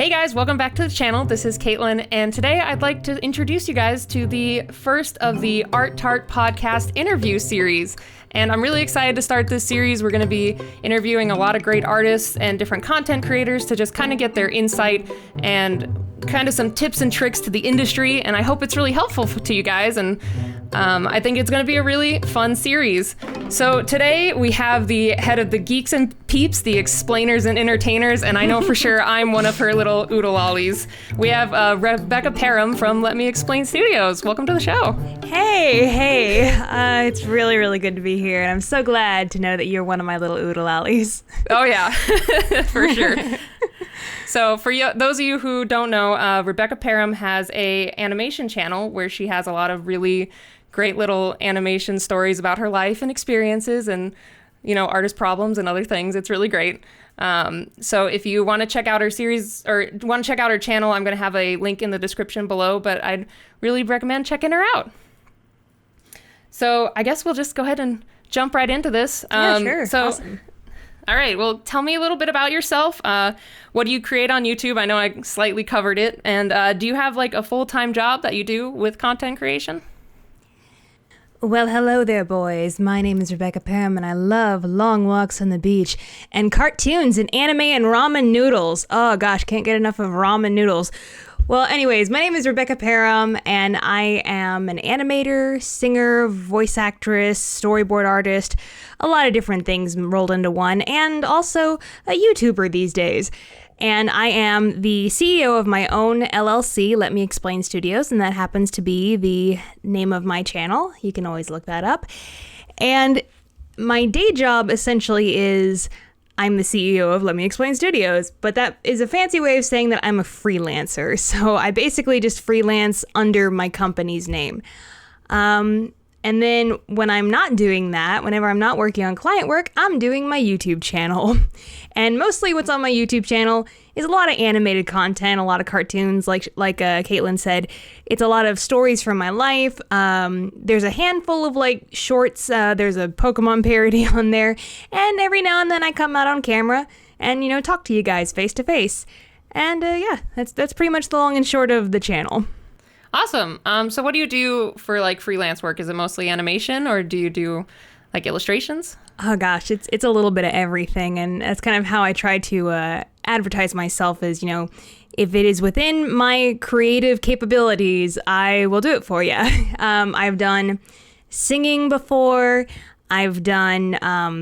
Hey guys, welcome back to the channel. This is Katelyn, and today I'd like to introduce you guys to the first of the Tart podcast interview series. And I'm really excited to start this series. We're going to be interviewing a lot of great artists and different content creators to just kind of get their insight and kind of some tips and tricks to the industry. And I hope it's really helpful to you guys. And I think it's going to be a really fun series. So today we have the head of the Geeks and Peeps, the explainers and entertainers, and I know for sure I'm one of her little oodle-ollies. We have Rebecca Parham from Let Me Explain Studios. Welcome to the show. Hey. It's really, really good to be here, and I'm so glad to know that you're one of my little oodle-ollies. Oh yeah, for sure. So for those of you who don't know, Rebecca Parham has a animation channel where she has a lot of really great little animation stories about her life and experiences and, you know, artist problems and other things. It's really great. So if you want to check out her series or want to check out her channel, I'm going to have a link in the description below, but I'd really recommend checking her out. So I guess we'll just go ahead and jump right into this. Yeah, sure. So, awesome. All right. Well, tell me a little bit about yourself. What do you create on YouTube? I know I slightly covered it. And do you have like a full-time job that you do with content creation? Well, hello there, boys. My name is Rebecca Parham, and I love long walks on the beach and cartoons and anime and ramen noodles. Oh, gosh, can't get enough of ramen noodles. Well, anyways, my name is Rebecca Parham, and I am an animator, singer, voice actress, storyboard artist, a lot of different things rolled into one, and also a YouTuber these days. And I am the CEO of my own LLC, Let Me Explain Studios, and that happens to be the name of my channel. You can always look that up. And my day job essentially is I'm the CEO of Let Me Explain Studios, but that is a fancy way of saying that I'm a freelancer. So I basically just freelance under my company's name. And then when I'm not doing that, whenever I'm not working on client work, I'm doing my YouTube channel. And mostly what's on my YouTube channel is a lot of animated content, a lot of cartoons, like Katelyn said. It's a lot of stories from my life. There's a handful of like shorts. There's a Pokemon parody on there. And every now and then I come out on camera and, you know, talk to you guys face to face. And yeah, that's pretty much the long and short of the channel. Awesome. So what do you do for like freelance work? Is it mostly animation or do you do like illustrations? Oh gosh, it's a little bit of everything, and that's kind of how I try to advertise myself as, you know, if it is within my creative capabilities, I will do it for you. I've done singing before. I've done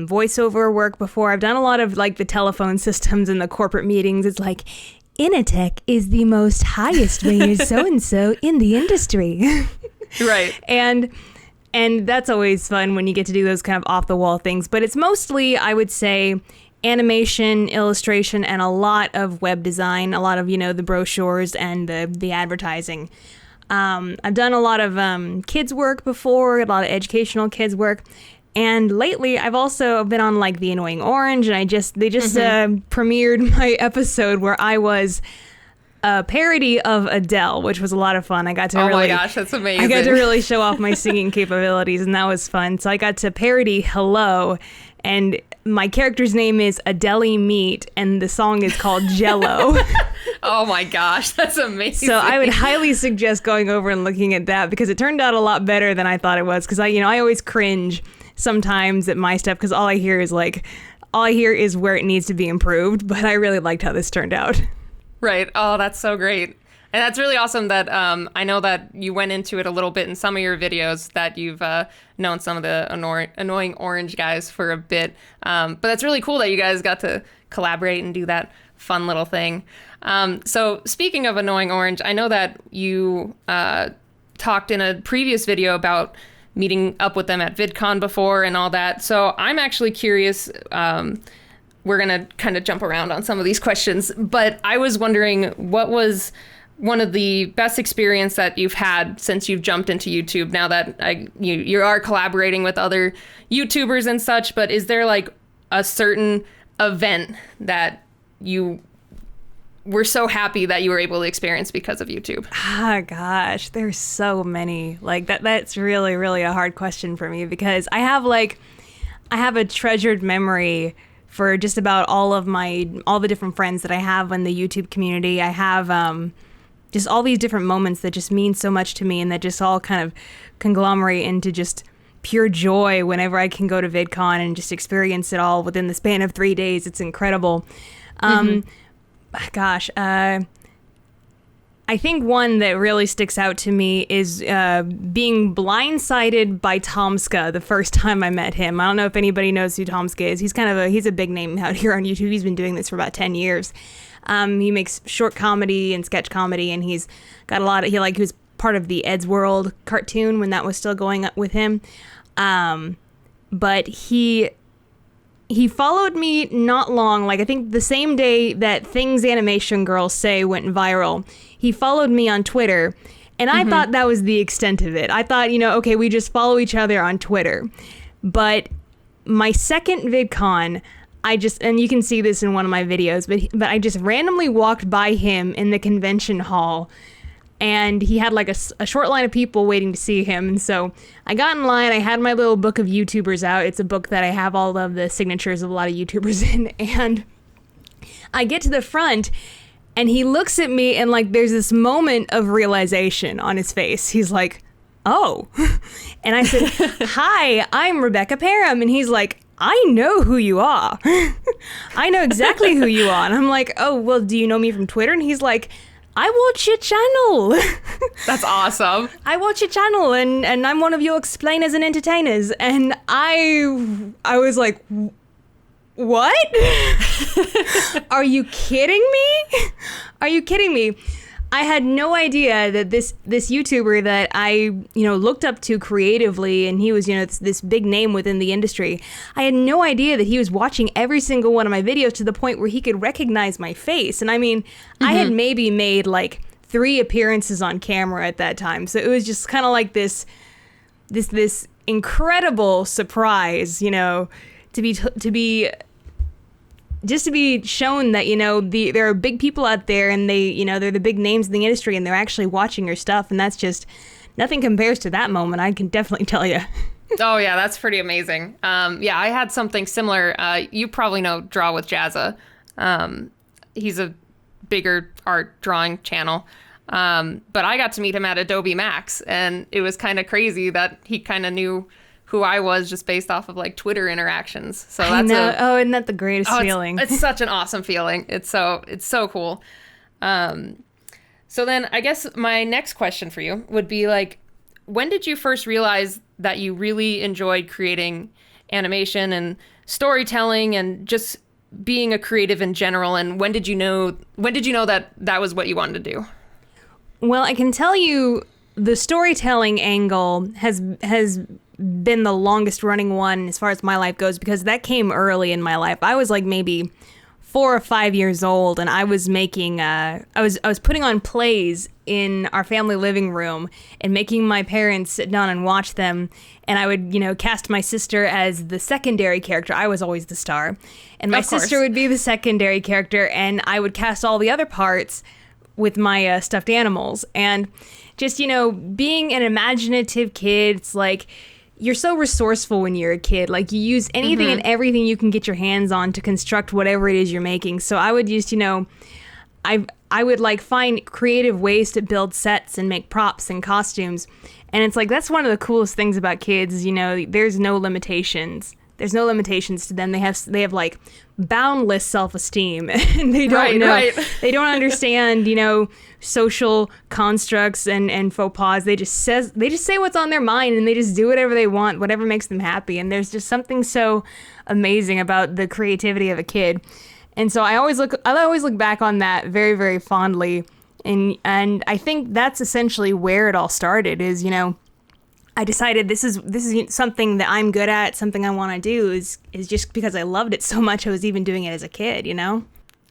voiceover work before. I've done a lot of like the telephone systems and the corporate meetings. It's like, Initech is the most highest rated so-and-so in the industry. Right. And that's always fun when you get to do those kind of off-the-wall things. But it's mostly, I would say, animation, illustration, and a lot of web design, a lot of, you know, the brochures and the advertising. I've done a lot of kids work before, a lot of educational kids work. And lately, I've also been on like The Annoying Orange, and they just premiered my episode where I was a parody of Adele, which was a lot of fun. I got to my gosh, that's amazing. I got to really show off my singing capabilities, and that was fun. So I got to parody Hello, and my character's name is Adele Meat, and the song is called Jello. Oh my gosh, that's amazing. So I would highly suggest going over and looking at that, because it turned out a lot better than I thought it was, because I always cringe sometimes at my stuff because all I hear is where it needs to be improved, but I really liked how this turned out. Right. Oh, that's so great. And that's really awesome that I know that you went into it a little bit in some of your videos, that you've known some of the Annoying Orange guys for a bit. But that's really cool that you guys got to collaborate and do that fun little thing. So speaking of Annoying Orange, I know that you talked in a previous video about meeting up with them at VidCon before and all that. So I'm actually curious. We're going to kind of jump around on some of these questions, but I was wondering, what was one of the best experience that you've had since you've jumped into YouTube, now that you are collaborating with other YouTubers and such, but is there like a certain event that you were so happy that you were able to experience because of YouTube? Ah, gosh, there's so many. Like that's really, really a hard question for me, because I have a treasured memory for just about all the different friends that I have in the YouTube community. I have just all these different moments that just mean so much to me, and that just all kind of conglomerate into just pure joy whenever I can go to VidCon and just experience it all within the span of 3 days. It's incredible. Gosh, I think one that really sticks out to me is being blindsided by Tomska the first time I met him. I don't know if anybody knows who Tomska is. He's a big name out here on YouTube. He's been doing this for about 10 years. He makes short comedy and sketch comedy, and he's got a lot of, he was part of the Ed's World cartoon when that was still going up with him. But he followed me not long, like I think the same day that Things Animation Girls Say went viral. He followed me on Twitter, and I thought that was the extent of it. I thought, okay, we just follow each other on Twitter. But my second VidCon, and you can see this in one of my videos, but I just randomly walked by him in the convention hall, and he had like a short line of people waiting to see him. And so I got in line. I had my little book of YouTubers out. It's a book that I have all of the signatures of a lot of YouTubers in. And I get to the front, and he looks at me, and like there's this moment of realization on his face. He's like, oh. And I said, hi, I'm Rebecca Parham. And he's like, I know who you are. I know exactly who you are. And I'm like, oh, well, do you know me from Twitter? And he's like, I watch your channel. That's awesome. I watch your channel, and I'm one of your explainers and entertainers. And I was like, what? Are you kidding me? Are you kidding me? I had no idea that this YouTuber that I, looked up to creatively, and he was, this big name within the industry. I had no idea that he was watching every single one of my videos to the point where he could recognize my face. And I mean, I had maybe made like 3 appearances on camera at that time. So it was just kind of like this incredible surprise, to be shown that, there are big people out there, and they're the big names in the industry, and they're actually watching your stuff. And that's just, nothing compares to that moment, I can definitely tell you. Oh, yeah, that's pretty amazing. Yeah, I had something similar. You probably know Draw with Jazza. He's a bigger art drawing channel. But I got to meet him at Adobe Max, and it was kind of crazy that he kind of knew who I was just based off of like Twitter interactions. So that's isn't that the greatest feeling? It's such an awesome feeling. It's so cool. So then I guess my next question for you would be like, when did you first realize that you really enjoyed creating animation and storytelling and just being a creative in general? And when did you know that that was what you wanted to do? Well, I can tell you the storytelling angle has been the longest running one as far as my life goes, because that came early in my life. I was like maybe 4 or 5 years old, and I was making I was putting on plays in our family living room and making my parents sit down and watch them, and I would cast my sister as the secondary character. I was always the star, and my sister would be the secondary character, and I would cast all the other parts with my stuffed animals. And just being an imaginative kid, it's like you're so resourceful when you're a kid. Like, you use anything and everything you can get your hands on to construct whatever it is you're making. So I would just, I would like find creative ways to build sets and make props and costumes. And it's like, that's one of the coolest things about kids is, there's no limitations. There's no limitations to them. They have like boundless self-esteem, and they don't they don't understand, social constructs and faux pas. They just say what's on their mind, and they just do whatever they want, whatever makes them happy. And there's just something so amazing about the creativity of a kid. And so I always look back on that very, very fondly. And I think that's essentially where it all started is, I decided this is something that I'm good at, something I want to do is just because I loved it so much. I was even doing it as a kid,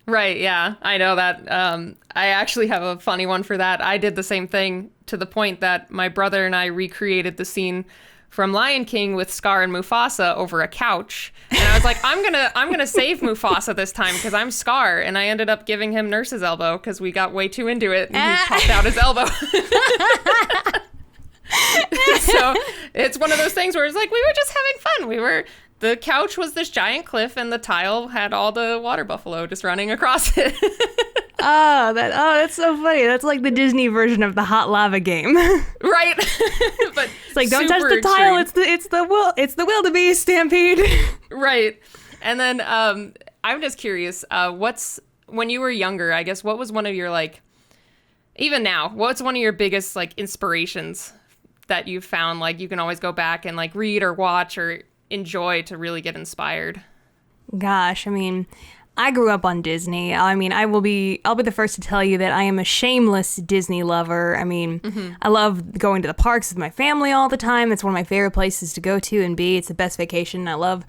Right. Yeah, I know that. I actually have a funny one for that. I did the same thing to the point that my brother and I recreated the scene from Lion King with Scar and Mufasa over a couch. And I was like, I'm gonna save Mufasa this time because I'm Scar. And I ended up giving him nurse's elbow because we got way too into it, and he popped out his elbow. So it's one of those things where it's like we were just having fun. We were the couch was this giant cliff, and the tile had all the water buffalo just running across it. That's so funny. That's like the Disney version of the hot lava game. Right. But it's like, don't touch the tile. It's the wildebeest stampede. Right. And then I'm just curious, when you were younger, I guess, what was one of your, like, even now, what's one of your biggest, like, inspirations that you've found, like, you can always go back and, like, read or watch or enjoy to really get inspired? Gosh, I mean, I grew up on Disney. I mean, I'll be the first to tell you that I am a shameless Disney lover. I mean, I love going to the parks with my family all the time. It's one of my favorite places to go to and be. It's the best vacation. I love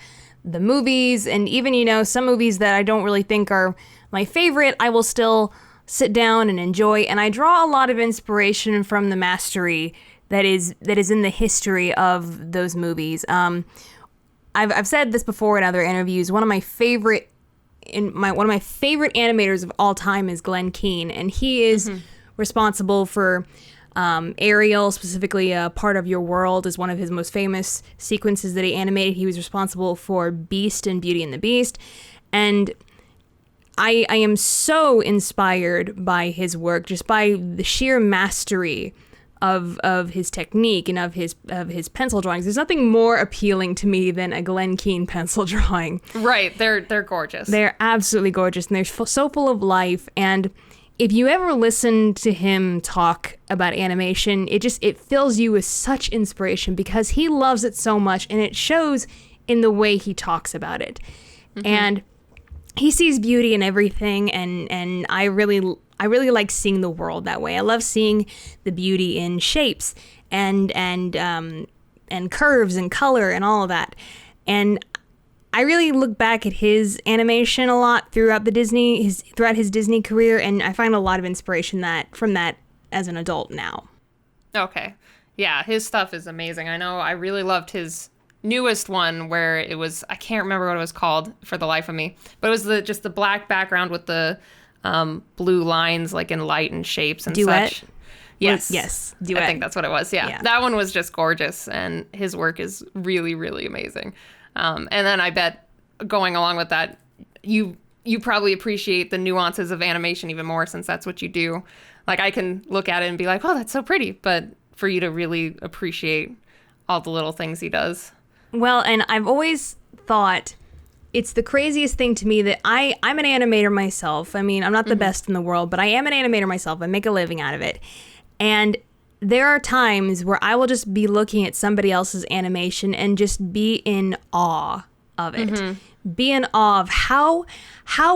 the movies, and even, you know, some movies that I don't really think are my favorite, I will still sit down and enjoy. And I draw a lot of inspiration from the mastery that is in the history of those movies. I've said this before in other interviews. One of my favorite animators of all time is Glenn Keane, and he is responsible for Ariel, specifically Part of Your World is one of his most famous sequences that he animated. He was responsible for Beast and Beauty and the Beast, and I am so inspired by his work, just by the sheer mastery of his technique and of his pencil drawings. There's nothing more appealing to me than a Glenn Keane pencil drawing. Right, they're gorgeous. They're absolutely gorgeous, and they're so full of life. And if you ever listen to him talk about animation, it fills you with such inspiration because he loves it so much, and it shows in the way he talks about it. And he sees beauty in everything, and I really like seeing the world that way. I love seeing the beauty in shapes and curves and color and all of that. And I really look back at his animation a lot throughout his Disney career, and I find a lot of inspiration from that as an adult now. Okay. Yeah, his stuff is amazing. I know I really loved his newest one where it was, I can't remember what it was called for the life of me, but it was just the black background with the blue lines, like in light and shapes and Duet? such. Yes, Duet. I think that's what it was. Yeah, that one was just gorgeous, and his work is really, really amazing. And then I bet going along with that, you probably appreciate the nuances of animation even more, since that's what you do. Like, I can look at it and be like, oh, that's so pretty, but for you to really appreciate all the little things he does. Well, and I've always thought it's the craziest thing to me that I'm an animator myself. I mean, I'm not the best in the world, but I am an animator myself. I make a living out of it. And there are times where I will just be looking at somebody else's animation and just be in awe of it. Be in awe of how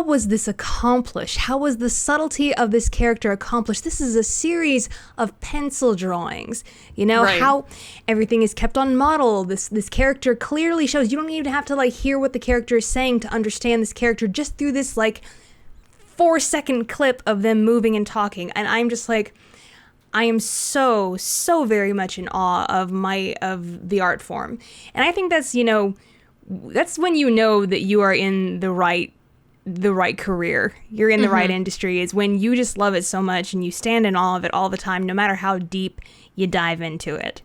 was this accomplished? How was the subtlety of this character accomplished? This is a series of pencil drawings. You know, right. How everything is kept on model. This character clearly shows. You don't even have to, like, hear what the character is saying to understand this character, just through this, like, 4-second clip of them moving and talking. And I'm just like, I am so very much in awe of the art form. And I think that's, you know, that's when you know that you are in the right career. You're in the right industry, is when you just love it so much and you stand in awe of it all the time, no matter how deep you dive into it.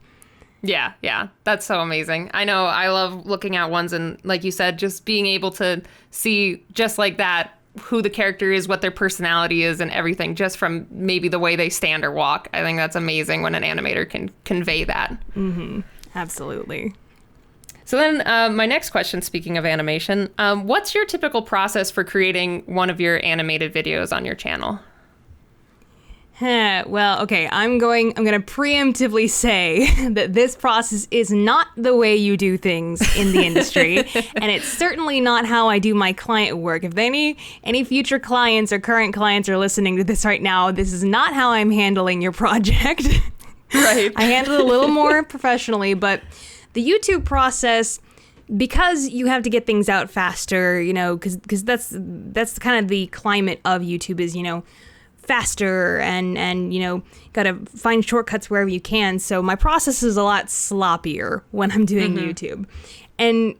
Yeah. That's so amazing. I know I love looking at ones and, like you said, just being able to see just like that, who the character is, what their personality is, and everything, just from maybe the way they stand or walk. I think that's amazing when an animator can convey that. Absolutely. So then my next question, speaking of animation, what's your typical process for creating one of your animated videos on your channel? Well, okay, I'm going to preemptively say that this process is not the way you do things in the industry, and it's certainly not how I do my client work. If any future clients or current clients are listening to this right now, this is not how I'm handling your project. Right. I handle it a little more professionally, but the YouTube process, because you have to get things out faster, you know, because that's kind of the climate of YouTube is, you know, faster and you know, gotta find shortcuts wherever you can. So my process is a lot sloppier when I'm doing YouTube. And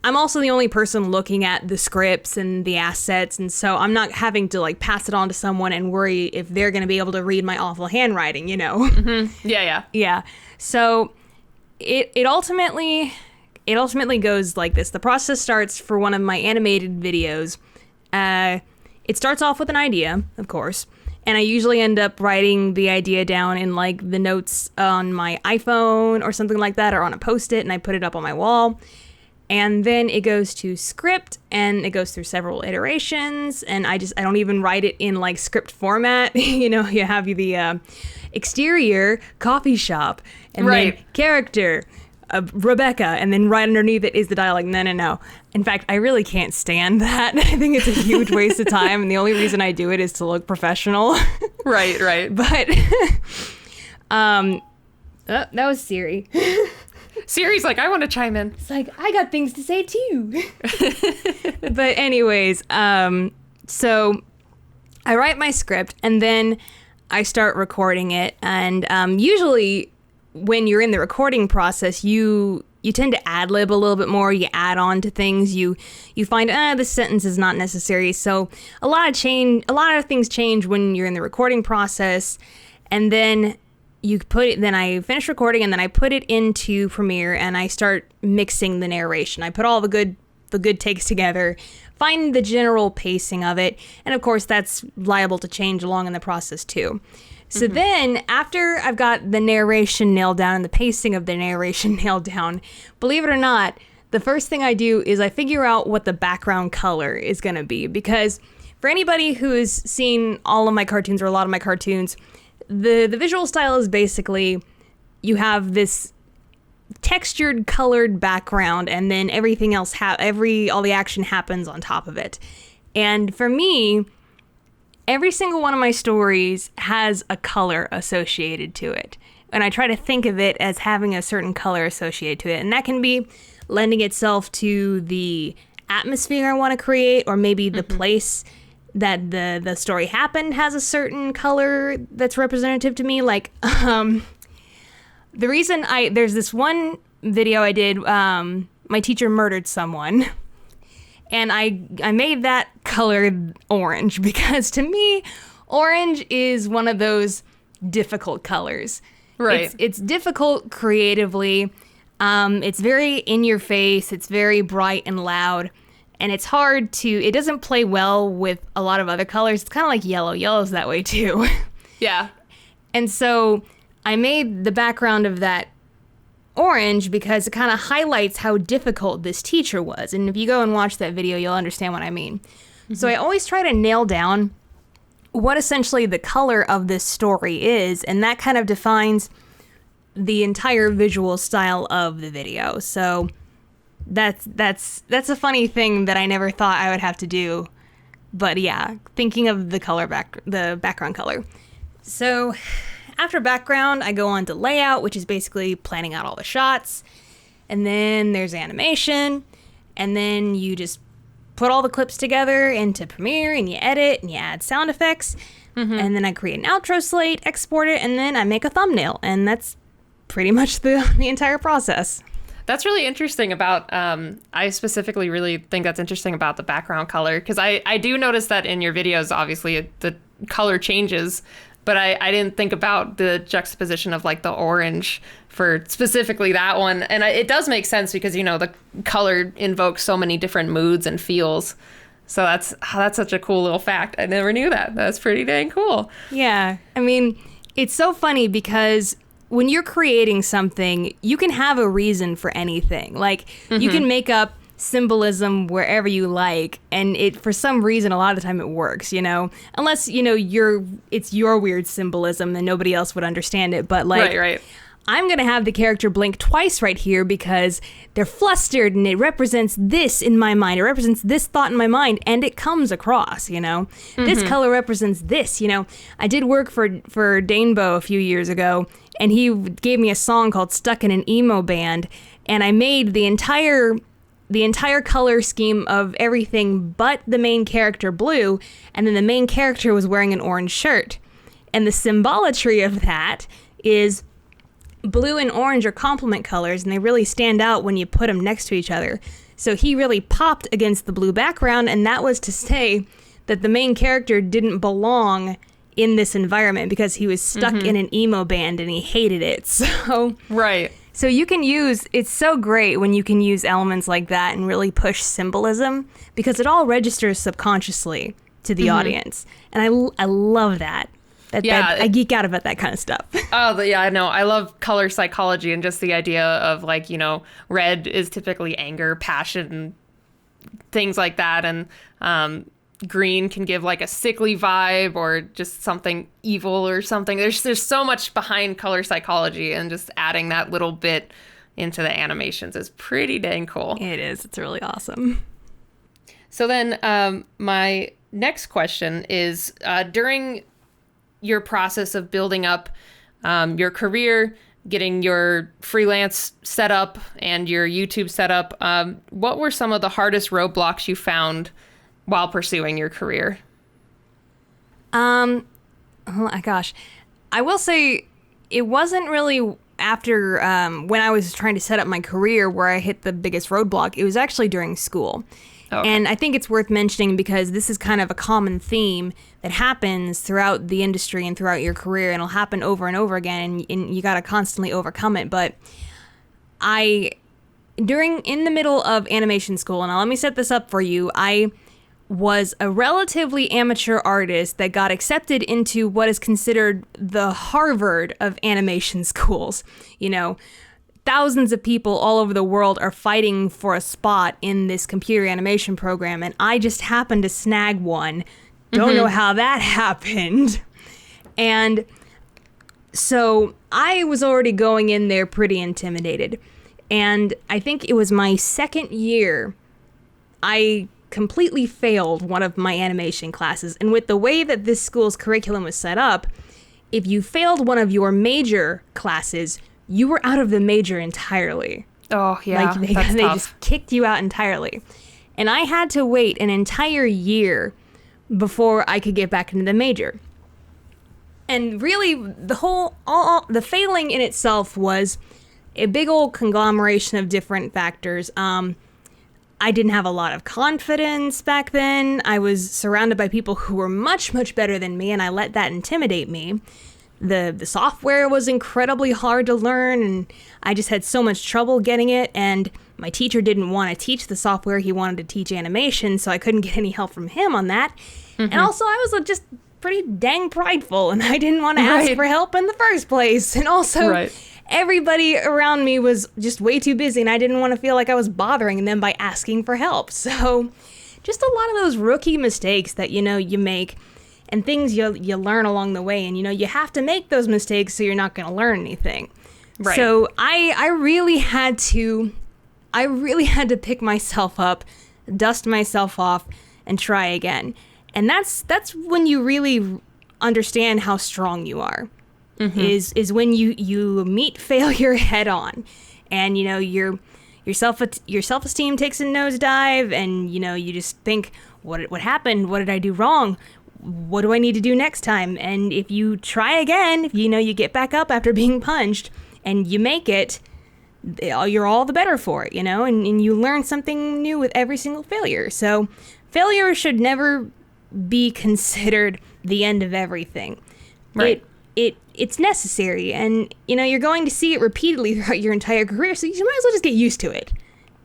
I'm also the only person looking at the scripts and the assets, and so I'm not having to, like, pass it on to someone and worry if they're gonna be able to read my awful handwriting, you know. Yeah. So it ultimately it ultimately goes like this. The process starts for one of my animated videos. It starts off with an idea, of course, and I usually end up writing the idea down in like the notes on my iPhone or something like that, or on a Post-it, and I put it up on my wall. And then it goes to script, and it goes through several iterations, and I don't even write it in like script format. You know, you have the exterior coffee shop, and then character Rebecca, and then right underneath it is the dialogue. No. In fact, I really can't stand that. I think it's a huge waste of time, and the only reason I do it is to look professional. Right. But that was Siri. Siri's like, I want to chime in. It's like, I got things to say too. But anyways, so I write my script, and then I start recording it. And usually when you're in the recording process, you tend to ad-lib a little bit more. You add on to things. You find, this sentence is not necessary. So a lot of things change when you're in the recording process. And then then I finish recording, and then I put it into Premiere, and I start mixing the narration. I put all the good takes together, find the general pacing of it, and of course that's liable to change along in the process too. So then, after I've got the narration nailed down and the pacing of the narration nailed down, believe it or not, the first thing I do is I figure out what the background color is going to be. Because for anybody who's seen all of my cartoons or a lot of my cartoons, the visual style is basically you have this textured, colored background, and then everything else, all the action happens on top of it. And for me, every single one of my stories has a color associated to it. And I try to think of it as having a certain color associated to it. And that can be lending itself to the atmosphere I want to create, or maybe the place that the story happened has a certain color that's representative to me. Like, the reason there's this one video I did, my teacher murdered someone. And I made that color orange because to me, orange is one of those difficult colors. Right. It's difficult creatively. It's very in your face. It's very bright and loud. And it's hard it doesn't play well with a lot of other colors. It's kind of like yellow. Yellow's that way too. Yeah. And so I made the background of that orange because it kind of highlights how difficult this teacher was. And if you go and watch that video, you'll understand what I mean. So I always try to nail down what essentially the color of this story is, and that kind of defines the entire visual style of the video. So that's a funny thing that I never thought I would have to do. But yeah, thinking of the background color. So after background, I go on to layout, which is basically planning out all the shots. And then there's animation. And then you just put all the clips together into Premiere, and you edit, and you add sound effects. And then I create an outro slate, export it, and then I make a thumbnail. And that's pretty much the entire process. That's really interesting about, I specifically really think that's interesting about the background color, because I do notice that in your videos, obviously, the color changes, but I didn't think about the juxtaposition of like the orange for specifically that one. And it does make sense because, you know, the color invokes so many different moods and feels. So that's such a cool little fact. I never knew that. That's pretty dang cool. Yeah. I mean, it's so funny because when you're creating something, you can have a reason for anything. Like, you can make up symbolism wherever you like, and it, for some reason, a lot of the time it works, you know? Unless, you know, it's your weird symbolism and nobody else would understand it. But, like, right. I'm going to have the character blink twice right here because they're flustered, and it represents this in my mind. It represents this thought in my mind, and it comes across, you know? This color represents this, you know? I did work for Danebo a few years ago, and he gave me a song called Stuck in an Emo Band, and I made the entire color scheme of everything but the main character blue, and then the main character was wearing an orange shirt. And the symbolatry of that is blue and orange are complement colors, and they really stand out when you put them next to each other. So he really popped against the blue background, and that was to say that the main character didn't belong in this environment because he was stuck in an emo band and he hated it. So right. So you can use, it's so great when you can use elements like that and really push symbolism, because it all registers subconsciously to the audience. And I love that. I geek out about that kind of stuff. Oh, yeah, I know. I love color psychology and just the idea of, like, you know, red is typically anger, passion, things like that. And green can give like a sickly vibe or just something evil or something. There's so much behind color psychology, and just adding that little bit into the animations is pretty dang cool. It is. It's really awesome. So then my next question is, during your process of building up your career, getting your freelance set up and your YouTube set up, what were some of the hardest roadblocks you found while pursuing your career? Oh my gosh. I will say it wasn't really after when I was trying to set up my career where I hit the biggest roadblock. It was actually during school. Okay. And I think it's worth mentioning because this is kind of a common theme that happens throughout the industry and throughout your career, and it'll happen over and over again, and you got to constantly overcome it. But in the middle of animation school, and now let me set this up for you, I was a relatively amateur artist that got accepted into what is considered the Harvard of animation schools. You know, thousands of people all over the world are fighting for a spot in this computer animation program, and I just happened to snag one. Don't know how that happened. And so I was already going in there pretty intimidated. And I think it was my second year, I completely failed one of my animation classes. And with the way that this school's curriculum was set up, if you failed one of your major classes, you were out of the major entirely. Oh, yeah, like they tough. just kicked you out entirely. And I had to wait an entire year before I could get back into the major. And really, the failing in itself was a big old conglomeration of different factors. I didn't have a lot of confidence back then. I was surrounded by people who were much, much better than me, and I let that intimidate me. The software was incredibly hard to learn, and I just had so much trouble getting it, and my teacher didn't want to teach the software. He wanted to teach animation, so I couldn't get any help from him on that. And also, I was just pretty dang prideful, and I didn't want to ask for help in the first place. And also, everybody around me was just way too busy, and I didn't want to feel like I was bothering them by asking for help. So just a lot of those rookie mistakes that, you know, you make, and things you learn along the way. And, you know, you have to make those mistakes so you're not going to learn anything. Right. So I really had to pick myself up, dust myself off, and try again. And that's when you really understand how strong you are. Is when you meet failure head on, and, you know, your self-esteem takes a nosedive, and, you know, you just think, what happened? What did I do wrong? What do I need to do next time? And if you try again, you know, you get back up after being punched and you make it, you're all the better for it, you know, and you learn something new with every single failure. So failure should never be considered the end of everything. Right. It's necessary, and, you know, you're going to see it repeatedly throughout your entire career, so you might as well just get used to it.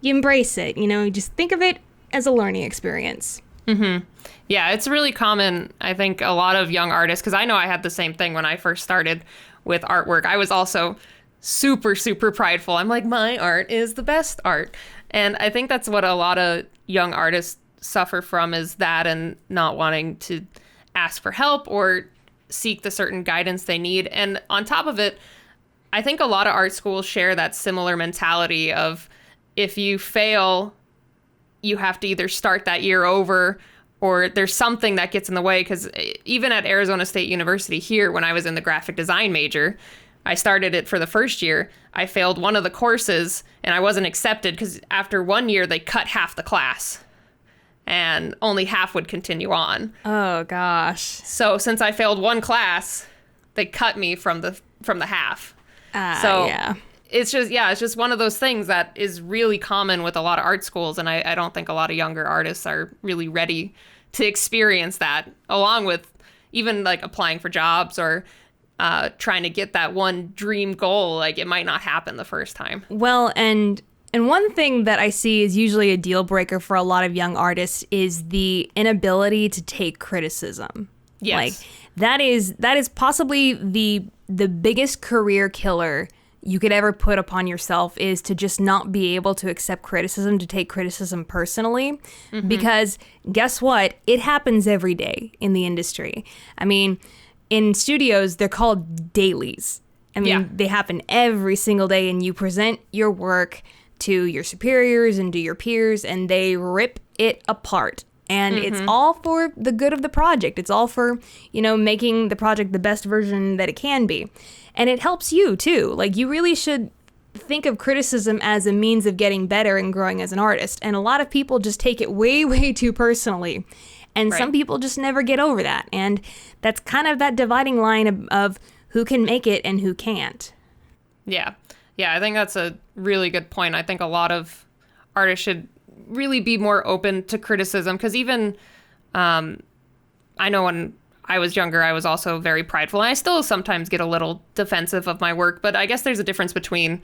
You embrace it, you know, just think of it as a learning experience. Yeah, it's really common. I think a lot of young artists, because I know I had the same thing when I first started with artwork. I was also super, super prideful. I'm like, my art is the best art. And I think that's what a lot of young artists suffer from, is that, and not wanting to ask for help or seek the certain guidance they need. And on top of it, I think a lot of art schools share that similar mentality of, if you fail, you have to either start that year over, or there's something that gets in the way. Because even at Arizona State University here, when I was in the graphic design major, I started it for the first year. I failed one of the courses, and I wasn't accepted because after 1 year, they cut half the class, and only half would continue on. Oh, gosh. So since I failed one class, they cut me from the half. Yeah. It's just one of those things that is really common with a lot of art schools, and I don't think a lot of younger artists are really ready to experience that, along with even like applying for jobs or trying to get that one dream goal, like it might not happen the first time. Well, and one thing that I see is usually a deal breaker for a lot of young artists is the inability to take criticism. Yes. Like that is possibly the biggest career killer you could ever put upon yourself, is to just not be able to accept criticism, to take criticism personally. Because guess what? It happens every day in the industry. I mean, in studios, they're called dailies. I mean, they happen every single day, and you present your work to your superiors and to your peers, and they rip it apart. And it's all for the good of the project. It's all for, making the project the best version that it can be. And it helps you too. Like, you really should think of criticism as a means of getting better and growing as an artist. And a lot of people just take it way, way too personally. And some people just never get over that. And that's kind of that dividing line of who can make it and who can't. Yeah. Yeah, I think that's a really good point. I think a lot of artists should really be more open to criticism, because even I know when I was younger, I was also very prideful, and I still sometimes get a little defensive of my work, but I guess there's a difference between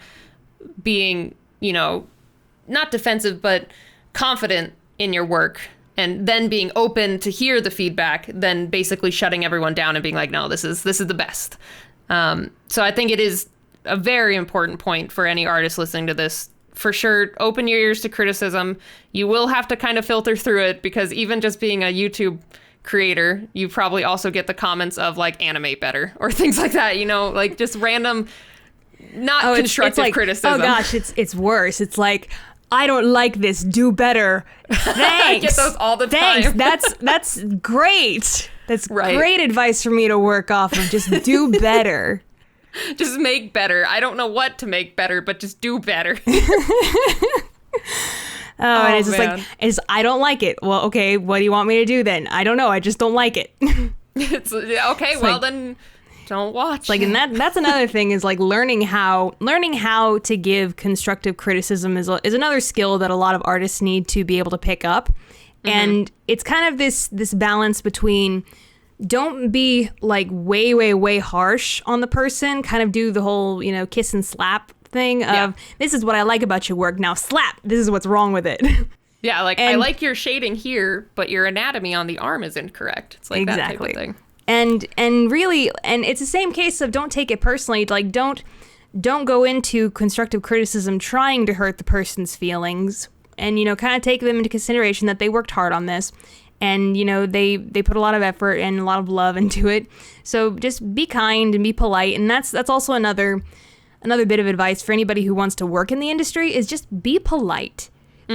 being, not defensive, but confident in your work, and then being open to hear the feedback, then basically shutting everyone down and being like, no, this is the best. So I think it is a very important point for any artist listening to this. For sure, open your ears to criticism. You will have to kind of filter through it, because even just being a YouTube creator, you probably also get the comments of like, animate better or things like that, like just random, not constructive it's criticism. Oh gosh, it's worse. It's like, I don't like this, do better. Thanks. I get those all the time. That's great. That's great advice for me to work off of. Just do better. Just make better. I don't know what to make better, but just do better. And it's just like, I don't like it. Well, okay, what do you want me to do then? I don't know. I just don't like it. Then don't watch. Like, and that's another thing, is like learning how to give constructive criticism is another skill that a lot of artists need to be able to pick up. And it's kind of this balance between, don't be like way, way, way harsh on the person, kind of do the whole, kiss and slap thing of, this is what I like about your work, now slap, this is what's wrong with it. Yeah, like, I like your shading here, but your anatomy on the arm is incorrect. It's like that type of thing. And really, and it's the same case of, don't take it personally. Like, don't go into constructive criticism trying to hurt the person's feelings, and, kind of take them into consideration that they worked hard on this. And, they put a lot of effort and a lot of love into it. So just be kind and be polite. And that's also another bit of advice for anybody who wants to work in the industry, is just be polite.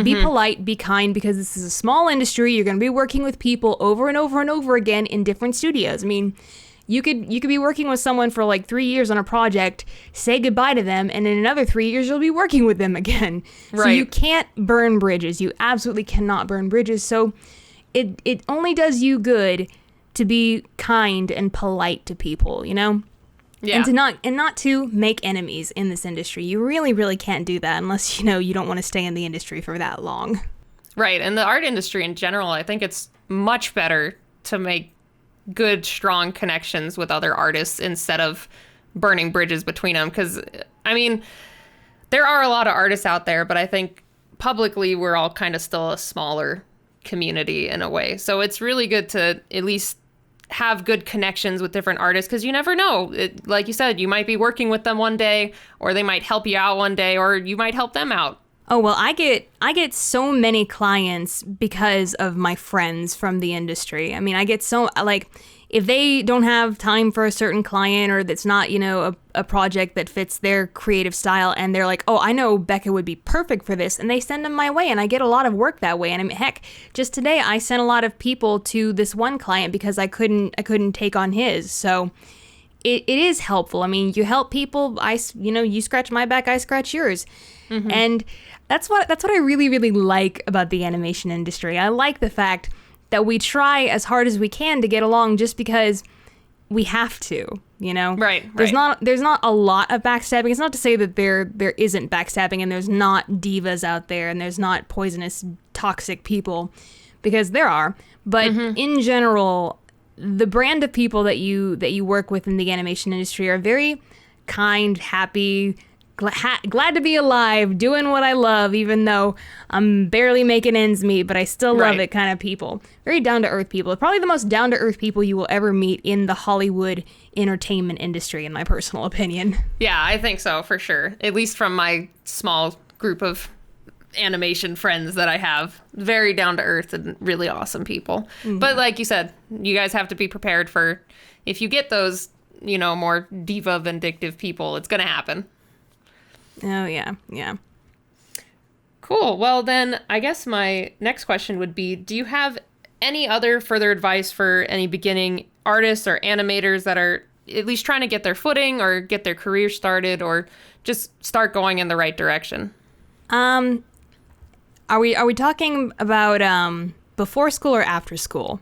Be polite, be kind, because this is a small industry. You're going to be working with people over and over and over again in different studios. I mean, you could be working with someone for like 3 years on a project, say goodbye to them, and in another 3 years you'll be working with them again. Right. So you can't burn bridges. You absolutely cannot burn bridges. So it only does you good to be kind and polite to people, Yeah. And not to make enemies in this industry. You really, really can't do that unless, you don't want to stay in the industry for that long. Right. And the art industry in general, I think it's much better to make good, strong connections with other artists instead of burning bridges between them. Because, I mean, there are a lot of artists out there, but I think publicly we're all kind of still a smaller community in a way. So it's really good to at least have good connections with different artists, because you never know. Like you said, you might be working with them one day, or they might help you out one day, or you might help them out. Oh, well, I get so many clients because of my friends from the industry. I mean, I get so, like, if they don't have time for a certain client, or that's not, a project that fits their creative style, and they're like, oh, I know Becca would be perfect for this, and they send them my way, and I get a lot of work that way. And I mean, heck, just today I sent a lot of people to this one client because I couldn't take on his. So it is helpful. I mean, you help people, you scratch my back, I scratch yours. And that's what I really, really like about the animation industry. I like the fact that we try as hard as we can to get along, just because we have to, Right. There's not a lot of backstabbing. It's not to say that there isn't backstabbing, and there's not divas out there, and there's not poisonous, toxic people, because there are. But in general, the brand of people that you work with in the animation industry are very kind, happy, glad to be alive, doing what I love, even though I'm barely making ends meet, but I still love it kind of people. Very down-to-earth people. Probably the most down-to-earth people you will ever meet in the Hollywood entertainment industry, in my personal opinion. Yeah, I think so, for sure. At least from my small group of animation friends that I have. Very down-to-earth and really awesome people. Mm-hmm. But like you said, you guys have to be prepared for if you get those, more diva vindictive people, it's going to happen. Oh, yeah. Yeah. Cool. Well, then I guess my next question would be, do you have any other further advice for any beginning artists or animators that are at least trying to get their footing or get their career started or just start going in the right direction? Are we talking about before school or after school?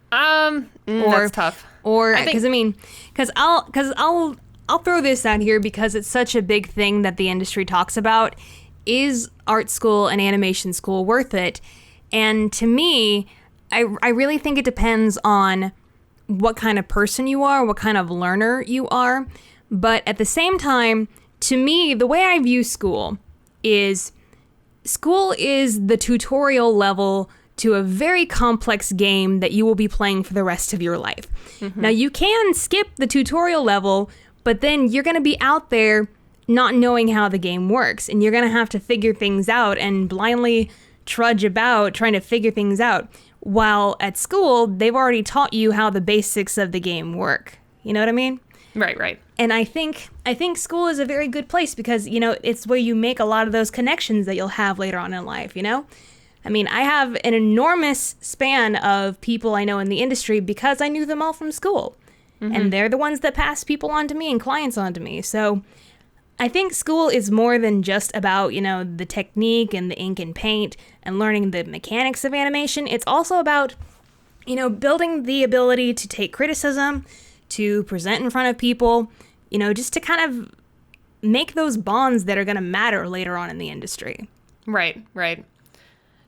That's tough. Or because I'll throw this out here because it's such a big thing that the industry talks about. Is art school and animation school worth it? And to me, I really think it depends on what kind of person you are, what kind of learner you are. But at the same time, to me, the way I view school is the tutorial level to a very complex game that you will be playing for the rest of your life. Mm-hmm. Now, you can skip the tutorial level, but then you're going to be out there not knowing how the game works, and you're going to have to figure things out and blindly trudge about trying to figure things out. While at school, they've already taught you how the basics of the game work. You know what I mean? Right. And I think school is a very good place because, it's where you make a lot of those connections that you'll have later on in life, I mean, I have an enormous span of people I know in the industry because I knew them all from school. Mm-hmm. And they're the ones that pass people on to me and clients on to me. So I think school is more than just about, the technique and the ink and paint and learning the mechanics of animation. It's also about, building the ability to take criticism, to present in front of people, just to kind of make those bonds that are going to matter later on in the industry. Right.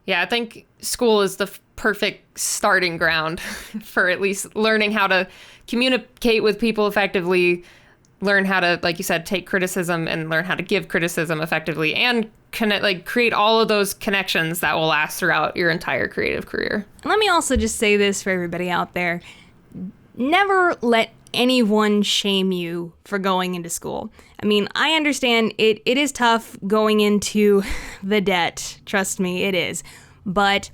Yeah, I think school is the perfect starting ground for at least learning how to communicate with people effectively, learn how to, like you said, take criticism and learn how to give criticism effectively and create all of those connections that will last throughout your entire creative career. And let me also just say this for everybody out there. Never let anyone shame you for going into school. I mean, I understand it is tough going into the debt. Trust me, it is. But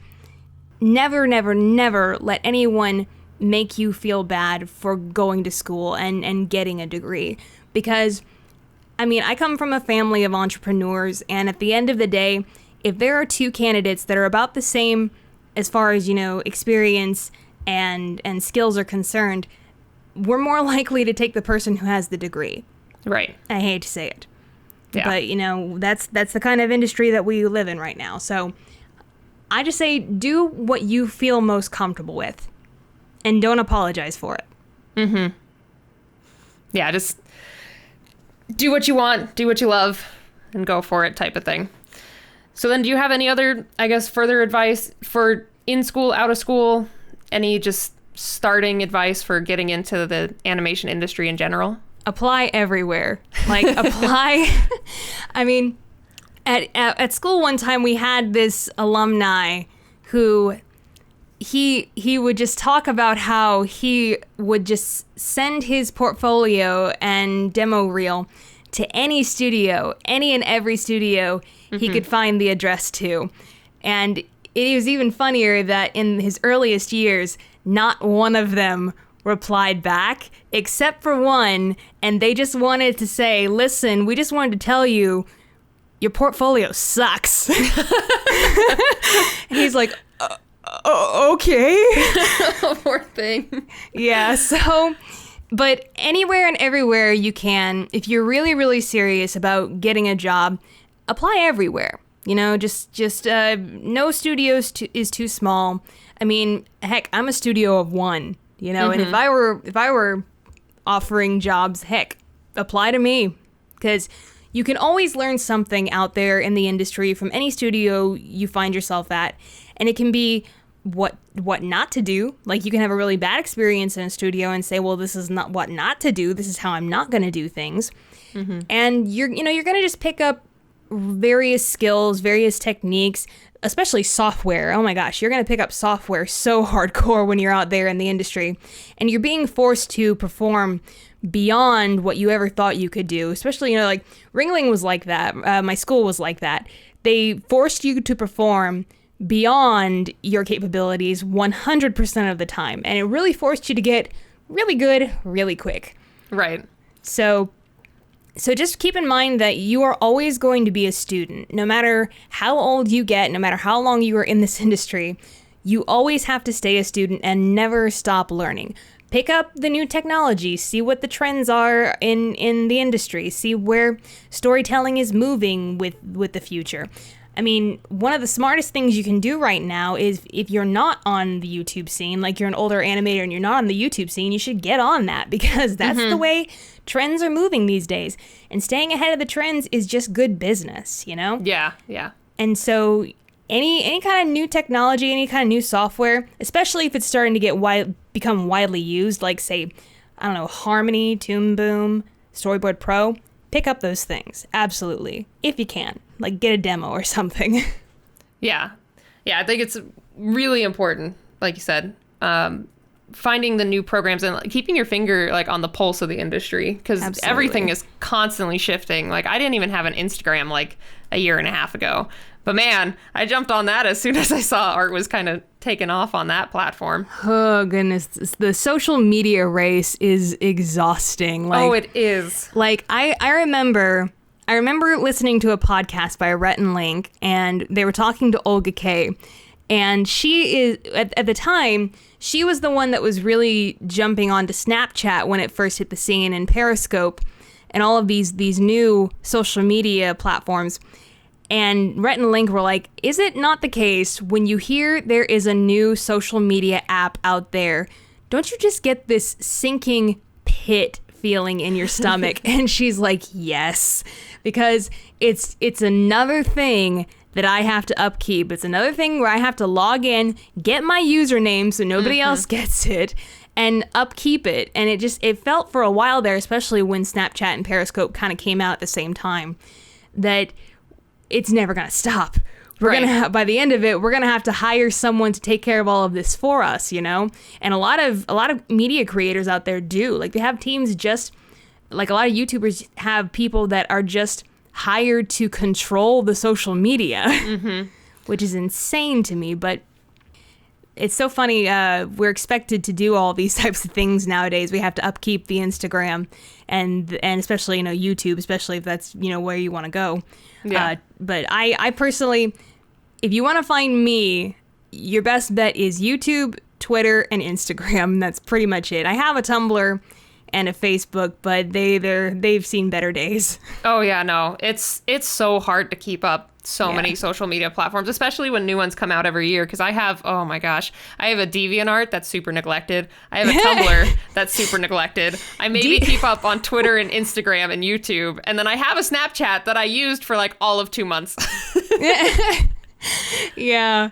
never, never, never let anyone make you feel bad for going to school and getting a degree. Because, I come from a family of entrepreneurs, and at the end of the day, if there are two candidates that are about the same as far as, experience and skills are concerned, we're more likely to take the person who has the degree. Right. I hate to say it. Yeah. But, that's the kind of industry that we live in right now. So I just say do what you feel most comfortable with and don't apologize for it. Mm-hmm. Yeah, just do what you want, do what you love, and go for it type of thing. So then do you have any other, further advice for in school, out of school? Any just starting advice for getting into the animation industry in general? Apply everywhere. Apply. At school one time we had this alumni who he would just talk about how he would just send his portfolio and demo reel to any studio, any and every studio he could find the address to. And it was even funnier that in his earliest years, not one of them replied back, except for one, and they just wanted to say, listen, we just wanted to tell you, your portfolio sucks. And he's like, okay. Poor thing. Yeah, so, but anywhere and everywhere you can, if you're really, really serious about getting a job, apply everywhere. Just no studio is too small. Heck, I'm a studio of one, and if I were offering jobs, heck, apply to me, because you can always learn something out there in the industry from any studio you find yourself at, and it can be what not to do. Like, you can have a really bad experience in a studio and say, well, this is not what not to do. This is how I'm not going to do things. Mm-hmm. And you're going to just pick up various skills, various techniques, especially software. Oh my gosh, you're going to pick up software so hardcore when you're out there in the industry, and you're being forced to perform beyond what you ever thought you could do. Especially, like Ringling was like that. My school was like that. They forced you to perform beyond your capabilities 100% of the time, and it really forced you to get really good really quick. Right. So just keep in mind that you are always going to be a student. No matter how old you get, no matter how long you are in this industry, you always have to stay a student and never stop learning. Pick up the new technology, see what the trends are in the industry, see where storytelling is moving with the future. I mean, one of the smartest things you can do right now is, if you're not on the YouTube scene, like you're an older animator and you're not on the YouTube scene, you should get on that, because that's the way trends are moving these days. And staying ahead of the trends is just good business, Yeah. And so any kind of new technology, any kind of new software, especially if it's starting to become widely used, like, say, I don't know, Harmony, Toon Boom, Storyboard Pro, pick up those things. Absolutely. If you can. Like, get a demo or something. Yeah. I think it's really important, like you said, finding the new programs and keeping your finger on the pulse of the industry, because everything is constantly shifting. Like, I didn't even have an Instagram a year and a half ago, but man, I jumped on that as soon as I saw art was kind of taken off on that platform. Oh goodness, the social media race is exhausting. It is. I remember listening to a podcast by Rhett and Link, and they were talking to Olga K. And she is, at the time, she was the one that was really jumping onto Snapchat when it first hit the scene, and Periscope, and all of these new social media platforms. And Rhett and Link were like, is it not the case when you hear there is a new social media app out there, don't you just get this sinking pit feeling in your stomach? And she's like, yes, because it's another thing that I have to upkeep. It's another thing where I have to log in, get my username so nobody else gets it, and upkeep it. And it felt for a while there, especially when Snapchat and Periscope kind of came out at the same time, that it's never going to stop. By the end of it, we're going to have to hire someone to take care of all of this for us, And a lot of media creators out there do. Like, they have teams, just like a lot of YouTubers have people that are just hired to control the social media, which is insane to me. But it's so funny. We're expected to do all these types of things nowadays. We have to upkeep the Instagram and especially, YouTube, especially if that's, where you want to go. Yeah. But I personally, if you want to find me, your best bet is YouTube, Twitter, and Instagram. That's pretty much it. I have a Tumblr and a Facebook, but they've seen better days. Oh yeah, no, it's so hard to keep up many social media platforms, especially when new ones come out every year. Because I have a DeviantArt that's super neglected. I have a Tumblr that's super neglected. I maybe keep up on Twitter and Instagram and YouTube, and then I have a Snapchat that I used for all of 2 months. Yeah.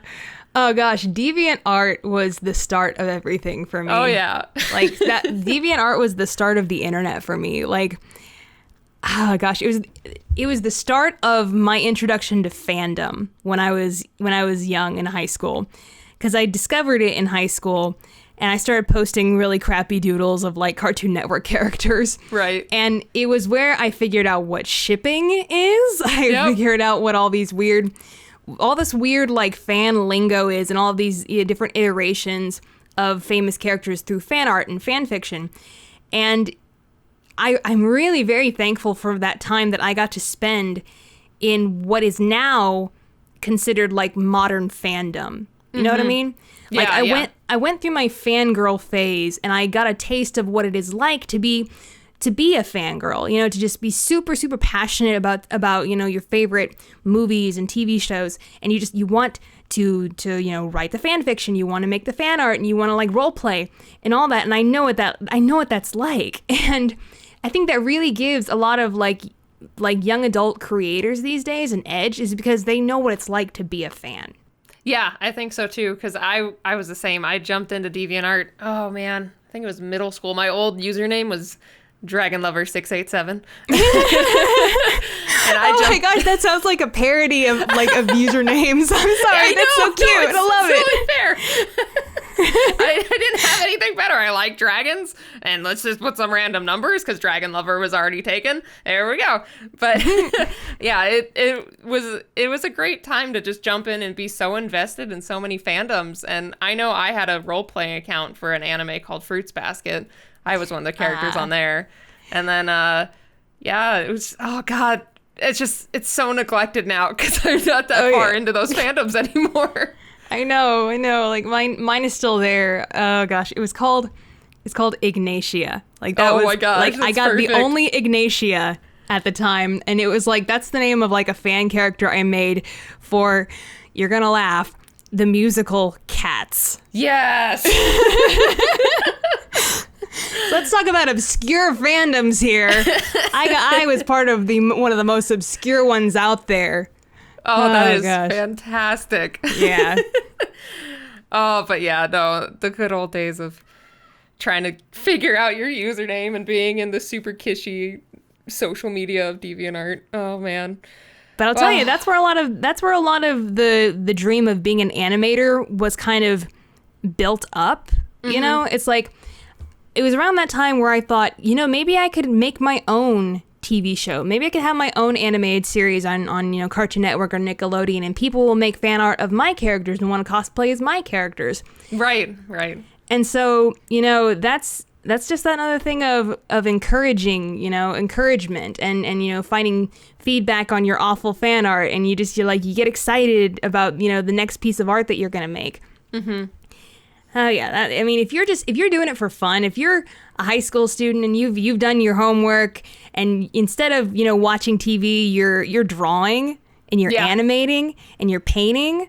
Oh gosh, DeviantArt was the start of everything for me. Oh yeah. That DeviantArt was the start of the internet for me. Oh gosh, it was the start of my introduction to fandom when I was young in high school, because I discovered it in high school, and I started posting really crappy doodles of Cartoon Network characters. Right. And it was where I figured out what shipping is. I figured out what all this weird fan lingo is, and all of these different iterations of famous characters through fan art and fan fiction. And I'm really very thankful for that time that I got to spend in what is now considered modern fandom. You know what I mean? I went through my fangirl phase, and I got a taste of what it is like to be a fangirl, to just be super, super passionate about, your favorite movies and TV shows. And you want to write the fan fiction, you want to make the fan art, and you want to role play and all that. And I know what that's like. And I think that really gives a lot of young adult creators these days an edge, is because they know what it's like to be a fan. Yeah, I think so too, because I was the same. I jumped into DeviantArt. Oh man, I think it was middle school. My old username was DragonLover687. And my gosh, that sounds like a parody of usernames. I'm sorry, that's so cute. No, I love it. Really fair. I didn't have anything better. I like dragons, and let's just put some random numbers because Dragon Lover was already taken. There we go. But yeah, it was a great time to just jump in and be so invested in so many fandoms. And I know I had a role playing account for an anime called Fruits Basket. I was one of the characters on there, and then yeah, it was oh god. It's so neglected now because I'm not that far into those fandoms anymore. I know. Like mine is still there. Oh gosh, it's called Ignatia. Like that was, my gosh, like I got perfect. the only Ignatia at the time, and it was like that's the name of like a fan character I made for, you're gonna laugh, the musical Cats. Yes. Let's talk about obscure fandoms here. I was part of one of the most obscure ones out there. Oh, that is gosh. fantastic. Yeah. Oh, but yeah, no, the good old days of trying to figure out your username and being in the super kishy social media of DeviantArt. Oh man. But I'll tell you, that's where a lot of the dream of being an animator was kind of built up. Mm-hmm. You know, it's like it was around that time where I thought, maybe I could make my own TV show. Maybe I could have my own animated series on Cartoon Network or Nickelodeon, and people will make fan art of my characters and want to cosplay as my characters. Right. And so, that's just another thing of encouraging, encouragement and finding feedback on your awful fan art, and you get excited about, the next piece of art that you're going to make. Mm-hmm. Oh yeah, if you're doing it for fun, if you're a high school student and you've done your homework, and instead of watching TV, you're drawing and you're animating and you're painting,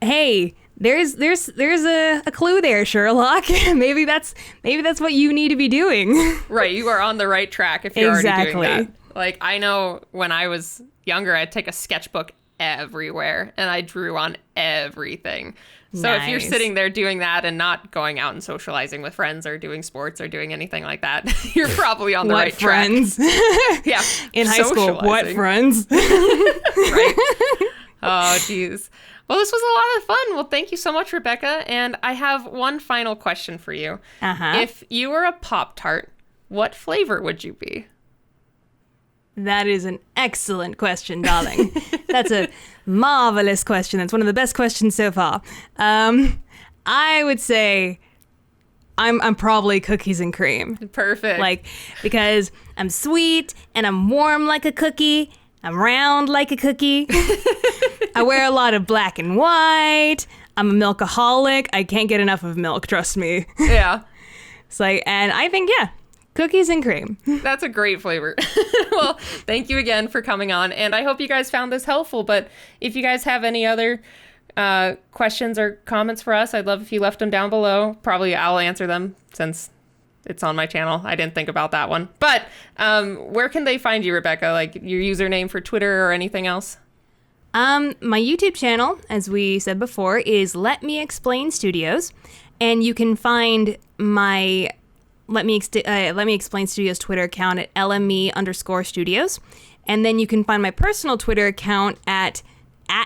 hey, there's a clue there, Sherlock. maybe that's what you need to be doing. Right, you are on the right track if you're already doing that. Like I know when I was younger, I'd take a sketchbook everywhere and I drew on everything. So nice. If you're sitting there doing that and not going out and socializing with friends or doing sports or doing anything like that, you're probably on the right friends? track. Yeah. In high school, what friends? Right. Oh, geez. Well, this was a lot of fun. Well, thank you so much, Rebecca. And I have one final question for you. Uh-huh. If you were a Pop-Tart, what flavor would you be? That is an excellent question, darling. That's a marvelous question. That's one of the best questions so far. I would say I'm probably cookies and cream. Perfect. Because I'm sweet and I'm warm like a cookie. I'm round like a cookie. I wear a lot of black and white. I'm a milkaholic. I can't get enough of milk, trust me. Yeah. And I think, cookies and cream. That's a great flavor. Well, thank you again for coming on, and I hope you guys found this helpful. But if you guys have any other questions or comments for us, I'd love if you left them down below. Probably I'll answer them since it's on my channel. I didn't think about that one. But where can they find you, Rebecca? Like your username for Twitter or anything else? My YouTube channel, as we said before, is Let Me Explain Studios, and you can find my Let Me Explain Studios Twitter account at LME_studios. And then you can find my personal Twitter account at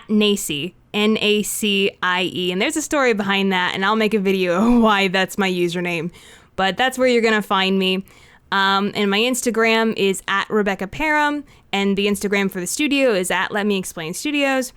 Nacie, Nacie. And there's a story behind that, and I'll make a video of why that's my username. But that's where you're going to find me. And my Instagram is at Rebecca Parham, and the Instagram for the studio is at Let Me Explain Studios.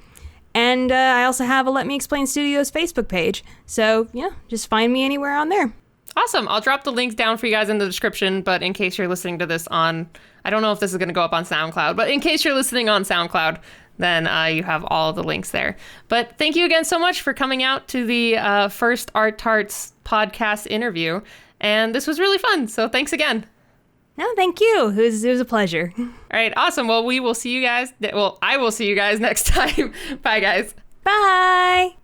And I also have a Let Me Explain Studios Facebook page. So, just find me anywhere on there. Awesome. I'll drop the links down for you guys in the description, but in case you're listening to this on, I don't know if this is going to go up on SoundCloud, but in case you're listening on SoundCloud, then you have all of the links there. But thank you again so much for coming out to the first Art Tarts podcast interview. And this was really fun. So thanks again. No, thank you. It was a pleasure. All right. Awesome. Well, I will see you guys next time. Bye, guys. Bye.